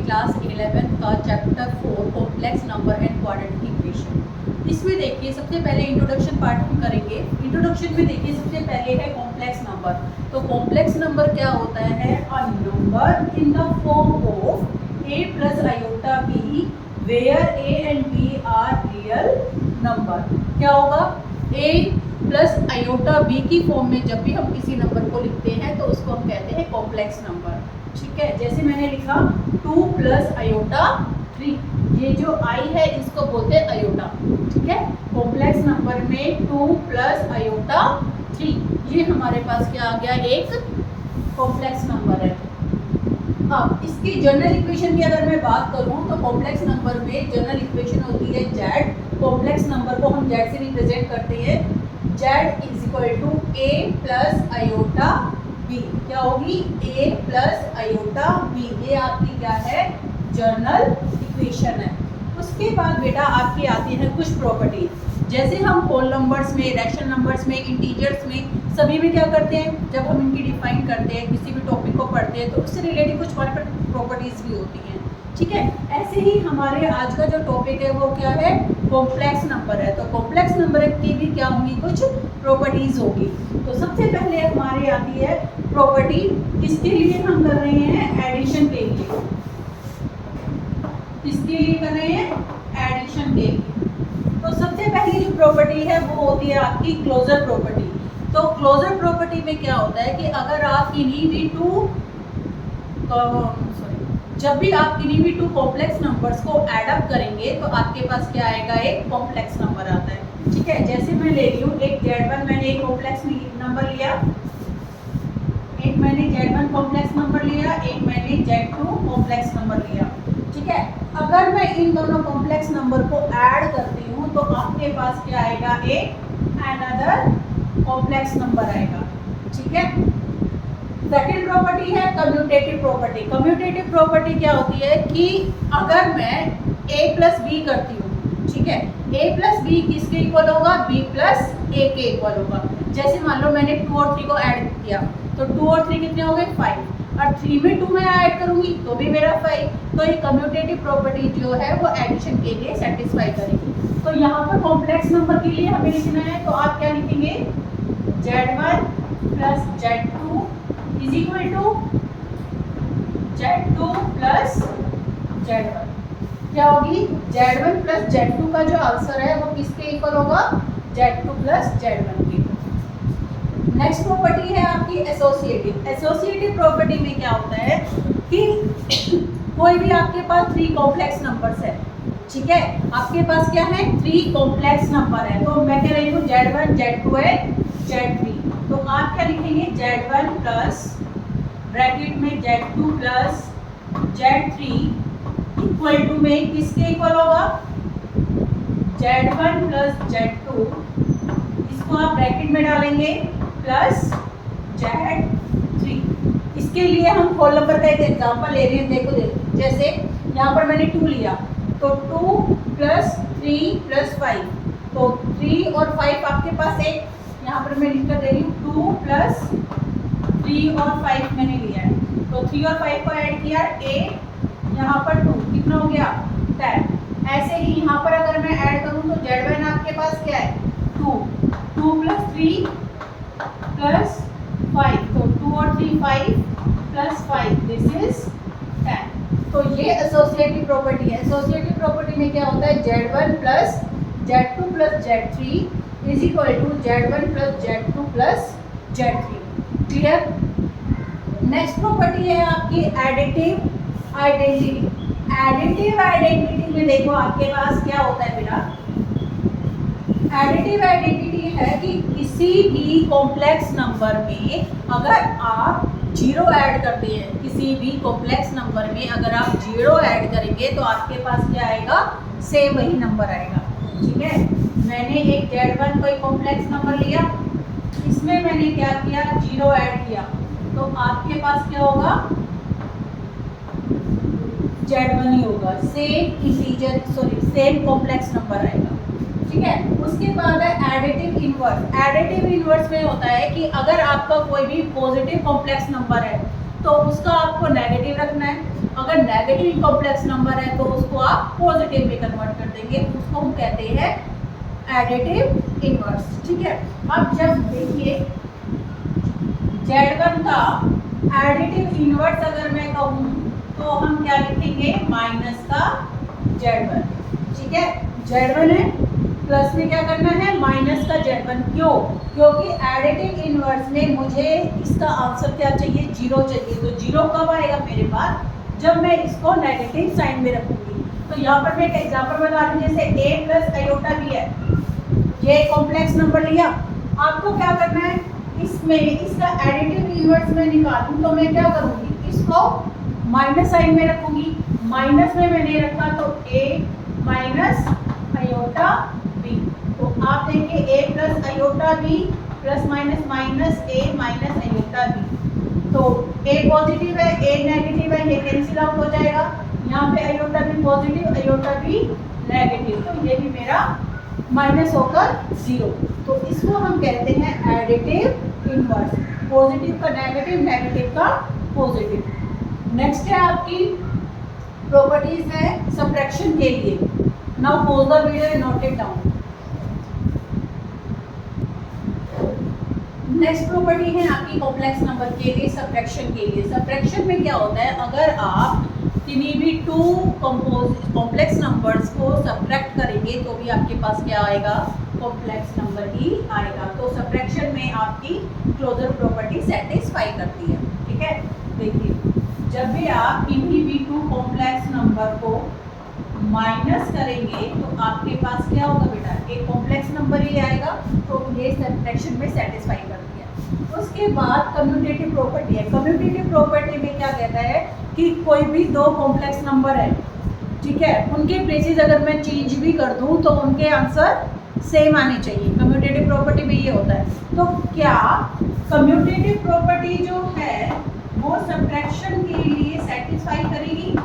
Class 11 का chapter 4 complex number and quadratic equation. इसमें देखिए सबसे पहले इंट्रोडक्शन पार्ट हम करेंगे। इंट्रोडक्शन में देखिए सबसे पहले है कॉम्प्लेक्स नंबर। तो कॉम्प्लेक्स नंबर क्या होता है? A number in the form of a plus iota b where a and b are real number. क्या होगा? a प्लस आयोटा b की फॉर्म में जब भी हम किसी नंबर को लिखते हैं तो उसको हम कहते हैं कॉम्प्लेक्स नंबर। ठीक है, जैसे मैंने लिखा 2 प्लस आयोटा 3, ये जो i है इसको बोलते हैं आयोटा। ठीक है, कॉम्प्लेक्स नंबर में 2 प्लस आयोटा 3 ये हमारे पास क्या आ गया? एक कॉम्प्लेक्स नंबर है। अब इसकी जनरल इक्वेशन की अगर मैं बात करूं तो कॉम्प्लेक्स नंबर में जनरल इक्वेशन होती है z। कॉम्प्लेक्स नंबर को हम z से रिप्रेजेंट करते हैं। z is equal to a plus iota b। क्या होगी? a plus iota b। ये आपकी क्या है? जनरल इक्वेशन है। उसके बाद बेटा आपकी आती है कुछ प्रॉपर्टी। जैसे हम होल नंबर्स में, रैशनल नंबर्स में, इंटीजर्स में सभी में क्या करते हैं? जब हम इनकी डिफाइन करते हैं, किसी भी टॉपिक को पढ़ते हैं तो उससे रिलेटेड कुछ प्रॉपर्टीज भी होती हैं। ठीक है, ऐसे ही हमारे आज का जो टॉपिक है वो क्या है? कॉम्प्लेक्स नंबर है। तो कॉम्प्लेक्स नंबर की भी क्या होंगी? कुछ प्रॉपर्टीज होगी। तो सबसे पहले हमारी आती है प्रॉपर्टी। किसके लिए हम कर रहे हैं? एडिशन के लिए। किसके लिए कर रहे हैं? एडिशन के लिए। तो सबसे पहली जो प्रॉपर्टी है वो होती है आपकी क्लोजर प्रॉपर्टी। तो क्लोजर प्रॉपर्टी में क्या होता है कि अगर आप किन्हीं भी जब भी आप किन्हीं भी टू कॉम्प्लेक्स नंबर्स को ऐड अप करेंगे तो आपके पास क्या आएगा? एक कॉम्प्लेक्स नंबर आता है। ठीक है, जैसे मैं ले रही हूँ एक z1, मैंने एक कॉम्प्लेक्स नंबर लिया, एक मैंने z1 कॉम्प्लेक्स नंबर लिया, एक मैंने z2 कॉम्प्लेक्स नंबर लिया। ठीक है, अगर मैं इन दोनों कॉम्प्लेक्स नंबर को ऐड करती हूँ तो आपके पास क्या आएगा? एक अनदर कॉम्प्लेक्स नंबर आएगा। ठीक है, सेकेंड प्रॉपर्टी है कम्यूटेटिव प्रॉपर्टी। कम्यूटेटिव प्रॉपर्टी क्या होती है कि अगर मैं a प्लस बी करती हूँ, ठीक है, a प्लस बी किसके इक्वल होगा? b प्लस a के इक्वल होगा। जैसे मान लो मैंने 2 और 3 को ऐड किया तो 2 और 3 कितने हो गए? 5। और 3 में 2 मैं ऐड करूंगी तो भी मेरा 5। तो ये कम्यूटेटिव प्रॉपर्टी जो है वो एडिशन के लिए सेटिस्फाई करेगी। तो यहाँ पर कॉम्प्लेक्स नंबर के लिए हमें लिखना है तो आप क्या लिखेंगे? z1 plus z2 is equal to z2 plus z1। क्या होगी? z1 प्लस z2 का जो आंसर है वो किसके इक्वल होगा? z2 प्लस z1 के। नेक्स्ट प्रॉपर्टी है आपकी एसोसिएटिव। एसोसिएटिव प्रॉपर्टी में क्या होता है कि कोई भी आपके पास 3 कॉम्प्लेक्स नंबर्स है। ठीक है, आपके पास क्या है? 3 कॉम्प्लेक्स नंबर है। तो मैं कह रही हूँ z1 z2 है z3। तो आप क्या लिखेंगे? z1 प्लस ब्रैकेट में z2 plus z3 equal to में किसके इक्वल होगा? z1 प्लस z2, इसको आप ब्रैकेट में डालेंगे, प्लस z3। इसके लिए हम होल नंबर का एक एग्जांपल ले रहे हैं। देखो जैसे यहाँ पर मैंने 2 लिया तो 2 प्लस 3 प्लस 5, तो 3 और 5 आपके पास एक, यहाँ पर मैं लिख कर दे रही हूँ 2 प्लस 3 और 5 मैंने लिया है। तो 3 और 5 को ऐड किया 8, यहाँ पर 2, कितना हो गया? 10। ऐसे ही यहाँ पर अगर मैं ऐड करूँ तो z1 आपके पास क्या है? 2 प्लस 3 प्लस 5, तो 2 और 3 5 प्लस 5, दिस इज 10। तो ये एसोसिएटिव प्रॉपर्टी है। एसोसिएटिव प्रॉपर्टी में क्या होता है? z1 plus z2 plus z3 is equal to z1 plus z2 plus z3। Clear? Next property है आपकी एडिटिव आइडेंटिटी। एडिटिव आइडेंटिटी में देखो आपके पास क्या होता है बेटा? एडिटिव आइडेंटिटी है कि किसी भी कॉम्प्लेक्स नंबर में अगर आप 0 ऐड करते हैं, किसी भी कॉम्प्लेक्स नंबर में अगर आप 0 ऐड करेंगे तो आपके पास क्या आएगा? सेम वही नंबर आएगा। ठीक है, मैंने एक z1 कोई कॉम्प्लेक्स नंबर लिया, इसमें मैंने क्या किया? 0 ऐड किया तो आपके पास क्या होगा? z1 ही होगा, same integer same complex number आएगा। ठीक है, उसके बाद है एडिटिव इनवर्स। एडिटिव इनवर्स में होता है कि अगर आपका कोई भी पॉजिटिव कॉम्प्लेक्स नंबर है तो उसका आपको नेगेटिव रखना है। अगर नेगेटिव इनकॉम्प्लेक्स नंबर है तो उसको आप पॉजिटिव में कन्वर्ट कर देंगे, उसको हम कहते हैं एडिटिव इनवर्स। ठीक है, अब जब देखिए Z1 का एडिटिव इनवर्स अगर मैं कहूँ तो हम क्या लिखेंगे, माइनस का Z1। ठीक है, Z1 है, प्लस में क्या करना है, माइनस का Z1। क्यों? क्योंकि एडिटिव इनवर्स में मुझे इसका आंसर क्या चाहिए, 0 चाहिए। तो 0 कब आएगा मेरे पास, जब मैं इसको नेगेटिव साइन में रखूंगी। तो यहाँ पर मैं एक एग्जांपल बता रही हूँ, जैसे a प्लस आयोटा भी है, ये कॉम्प्लेक्स नंबर लिया। आपको क्या करना है, इसमें इसका एडिटिव इनवर्स में निकालूं तो मैं क्या करूंगी, इसको माइनस साइन में रखूंगी। माइनस में मैंने रखा तो a माइनस आयोटा b। तो आप देखिए a plus iota b plus minus minus a minus iota b। तो a पॉजिटिव है, a नेगेटिव है, ये कैंसिल आउट हो जाएगा। यहाँ पे iota b positive, iota b negative, तो ये भी मेरा माइनस होकर 0। तो इसको हम कहते हैं एडिटिव इनवर्स। पॉजिटिव का नेगेटिव, नेगेटिव का पॉजिटिव। नेक्स्ट है आपकी प्रॉपर्टीज है सब्ट्रैक्शन के लिए। Now pause the video and note it down. Next property है आपकी कॉम्प्लेक्स नंबर के लिए सब्ट्रैक्शन के लिए। सब्ट्रैक्शन में क्या होता है, अगर आप किन्हीं भी 2 कॉम्प्लेक्स नंबर्स को सब्ट्रैक्ट करेंगे तो भी आपके पास क्या आएगा, कॉम्प्लेक्स नंबर ही आएगा। तो सब्ट्रैक्शन में आपकी क्लोजर प्रॉपर्टी सेटिस्फाई करती है। ठीक है, देखिए जब भी आप किन्हीं भी 2 कॉम्प्लेक्स नंबर को माइनस करेंगे तो आपके पास क्या होगा बेटा, एक कॉम्प्लेक्स नंबर ही आएगा। तो ये सब्ट्रैक्शन में सेटिस्फाई करती है। उसके बाद कम्यूटेटिव प्रॉपर्टी है। कम्यूटेटिव प्रॉपर्टी में क्या कहता है कि कोई भी 2 कॉम्प्लेक्स नंबर है, ठीक है, उनके प्लेसेस अगर मैं चेंज भी कर दूं तो उनके आंसर सेम आने चाहिए। कम्यूटेटिव प्रॉपर्टी में ये होता है। तो क्या कम्यूटेटिव प्रॉपर्टी जो है वो सब्ट्रैक्शन के लिए सेटिस्फाई करेगी?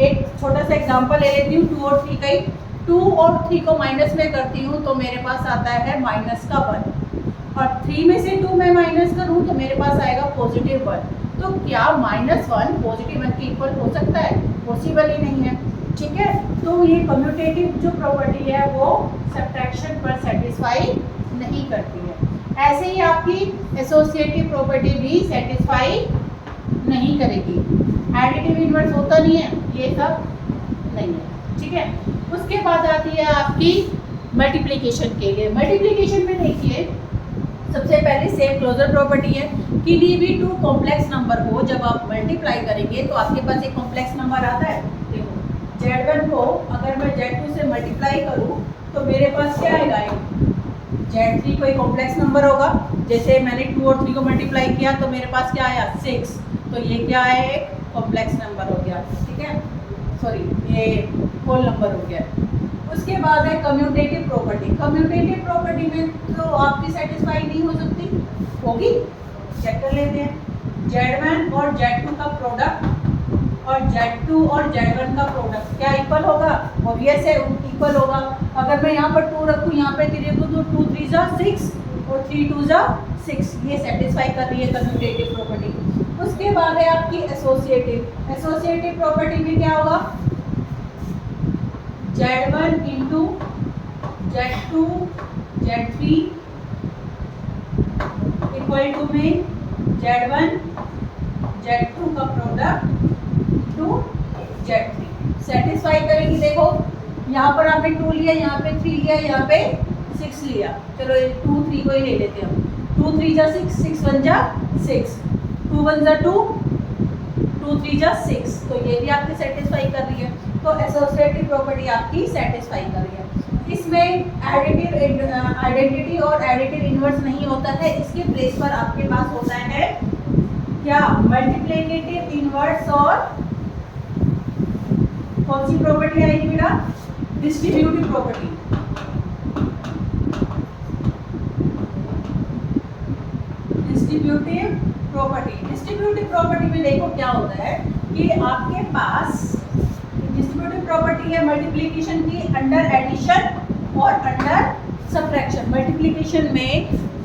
एक छोटा सा एग्जांपल ले लेती हूँ, 2 और 3 का ही। 2 और 3 को माइनस में करती हूँ तो मेरे पास आता है माइनस का 1, और 3 में से 2 मैं माइनस करूँ तो मेरे पास आएगा पॉजिटिव 1। तो क्या -1 पॉजिटिव 1 के इक्वल हो सकता है? पॉसिबल ही नहीं है। ठीक है, तो ये कम्यूटेटिव जो प्रॉपर्टी है वो सब्ट्रैक्शन पर सेटिस्फाई नहीं करती है। ऐसे ही आपकी एसोसिएटिव प्रॉपर्टी भी सेटिस्फाई नहीं करेगी। एडिटिव इनवर्स होता नहीं है, ये सब नहीं है। ठीक है, उसके बाद आती है आपकी मल्टीप्लिकेशन के लिए। मल्टीप्लिकेशन में देखिए सबसे पहले सेम क्लोजर प्रॉपर्टी है कि भी 2 कॉम्प्लेक्स नंबर को जब आप मल्टीप्लाई करेंगे तो आपके पास एक कॉम्प्लेक्स नंबर आता है। देखो Z1 को अगर मैं Z2 से मल्टीप्लाई करूं तो मेरे पास क्या आएगा, Z3 कोई कॉम्प्लेक्स नंबर होगा। जैसे मैंने 2 और 3 को मल्टीप्लाई किया तो मेरे पास क्या आया, 6। तो ये क्या है, एक कॉम्प्लेक्स नंबर हो गया। ठीक है, सॉरी ये होल नंबर हो गया। उसके बाद है कम्यूटेटिव प्रॉपर्टी। कम्यूटेटिव प्रॉपर्टी में तो आपकी सेटिस्फाई नहीं हो सकती, होगी, चेक कर लेते हैं। Z1 और Z2 का प्रोडक्ट और Z2 और Z1 का प्रोडक्ट क्या इक्वल होगा? ऑब्वियस है, इक्वल होगा। अगर मैं यहाँ पर 2 रखूँ, यहाँ पे 3 रखूँ तो 2 3 जा 6 और 3 2 जा 6। ये सेटिस्फाई कर रही है कम्यूटेटिव प्रॉपर्टी। उसके बाद है आपकी एसोसिएटिव। एसोसिएटिव प्रॉपर्टी में क्या होगा, Z1 into Z2 Z3 equal to में Z1 Z2 का प्रोडक्ट टू Z3 सेटिस्फाई करेगी। देखो यहाँ पर आपने 2 लिया, यहाँ पे 3 लिया, यहाँ पे 6 लिया। चलो 2 3 को ही ले लेते हैं हम। 2 3 जा 6, 6 1 जा 6, 2 1 जा 2, 2 3 जा 6। तो ये भी आपकी सेटिस्फाई कर रही है। तो एसोसिएटिव प्रॉपर्टी आपकी सेटिस्फाई कर रही है। इसमें आइडेंटिटी और एडिटिव इनवर्स नहीं होता है। इसके प्लेस पर आपके पास होता है क्या, मल्टीप्लिकेटिव इनवर्स और कौन सी प्रॉपर्टी आएगी बेटा, डिस्ट्रीब्यूटिव प्रॉपर्टी। डिस्ट्रीब्यूटिव प्रॉपर्टी में देखो क्या होता है कि आपके पास डिस्ट्रीब्यूटिव प्रॉपर्टी है मल्टीप्लिकेशन की, अंडर एडिशन और अंडर सब्ट्रैक्शन। मल्टीप्लिकेशन में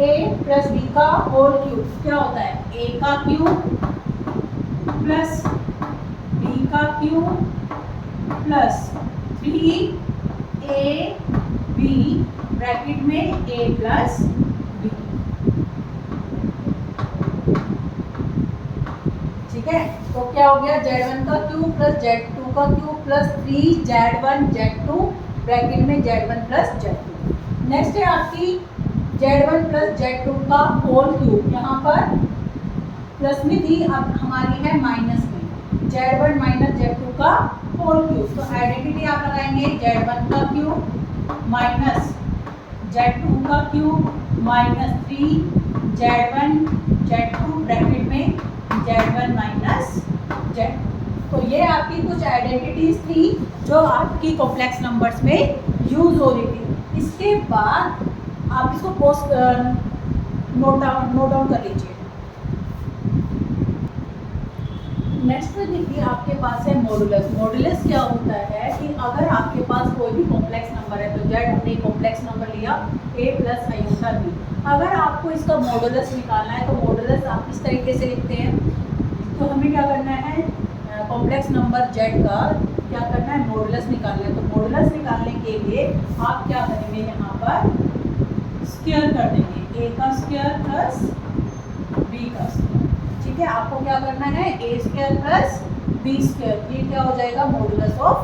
ए प्लस बी का होल क्यूब क्या होता है, ए का क्यूब प्लस बी का क्यूब प्लस 3ab ब्रैकेट में a प्लस बी। ठीक है, तो क्या हो गया, z1 का क्यूब प्लस z2 का cube plus 3z1 z2 bracket में z1 प्लस z2। नेक्स्ट है आपकी z1 प्लस z2 का होल क्यूब, यहाँ पर प्लस में थी अब हमारी है माइनस में, z1 माइनस z2 का होल क्यूब। तो आइडेंटिटी आप लगाएंगे z1 का क्यूब माइनस z2 का cube minus 3z1 z2 bracket में z1 माइनस z। तो ये आपकी कुछ आइडेंटिटीज थी जो आपकी कॉम्प्लेक्स नंबर्स में यूज हो रही थी। इसके बाद आप इसको पोस्ट नोट डाउन कर लीजिए। नेक्स्ट में देखिए आपके पास है मॉडुलस। मॉडुलस क्या होता है कि अगर आपके पास कोई भी कॉम्प्लेक्स नंबर है, तो जेड हमने कॉम्प्लेक्स नंबर लिया a प्लस आयोटा बी, अगर आपको इसका मॉडुलस निकालना है तो मॉडुलस आप इस तरीके से लिखते हैं। तो हमें क्या करना है, कॉम्प्लेक्स नंबर जेड का क्या करना है, मॉडुलस निकालना है। तो मॉडुलस निकालने के लिए आप क्या करेंगे, यहाँ पर स्क्वायर कर देंगे, a का स्क्वायर प्लस b का स्क्वायर। ठीक है, आपको क्या करना है, a square plus b square, ये क्या हो जाएगा modulus of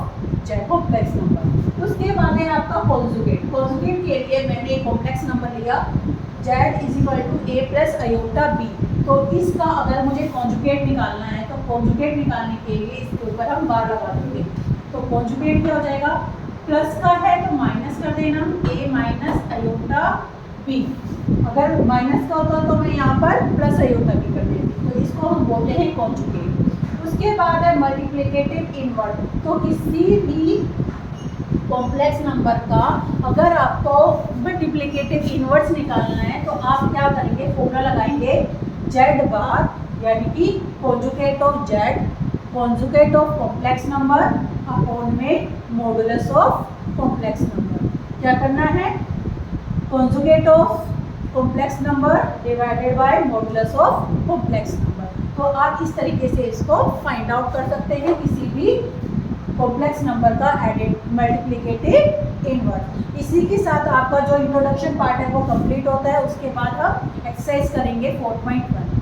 Z complex number. उसके बाद है आपका कॉन्जुगेट। कॉन्जुगेट के लिए मैंने एक कॉम्प्लेक्स नंबर लिया z is equal to a plus iota b। तो इसका अगर मुझे कॉन्जुगेट निकालना है तो कॉन्जुगेट निकालने के लिए इसके ऊपर हम बार लगा देंगे। तो कॉन्जुगेट क्या हो जाएगा, प्लस का है तो माइनस कर देना, a माइनस आयोटा b। अगर माइनस का होता तो मैं यहाँ पर प्लस आयोटा b कर देती। तो इसको हम बोलते हैं कॉन्जुगेट। उसके बाद है मल्टीप्लिकेटिव इनवर्ट। तो किसी भी कॉम्प्लेक्स नंबर का अगर आपको मल्टीप्लिकेटिव इनवर्स निकालना है तो आप क्या करेंगे, फॉर्मूला लगाएंगे जेड बार, यानी कि conjugate of Z, conjugate of complex number upon में मॉडुलस ऑफ कॉम्प्लेक्स नंबर। क्या करना है, conjugate of complex number divided by modulus of complex number. तो आप इस तरीके से इसको फाइंड आउट कर सकते हैं किसी भी कॉम्प्लेक्स नंबर का मल्टीप्लिकेटिव इनवर्स। इसी के साथ आपका जो इंट्रोडक्शन पार्ट है वो कंप्लीट होता है। उसके बाद हम एक्सरसाइज करेंगे 4.1।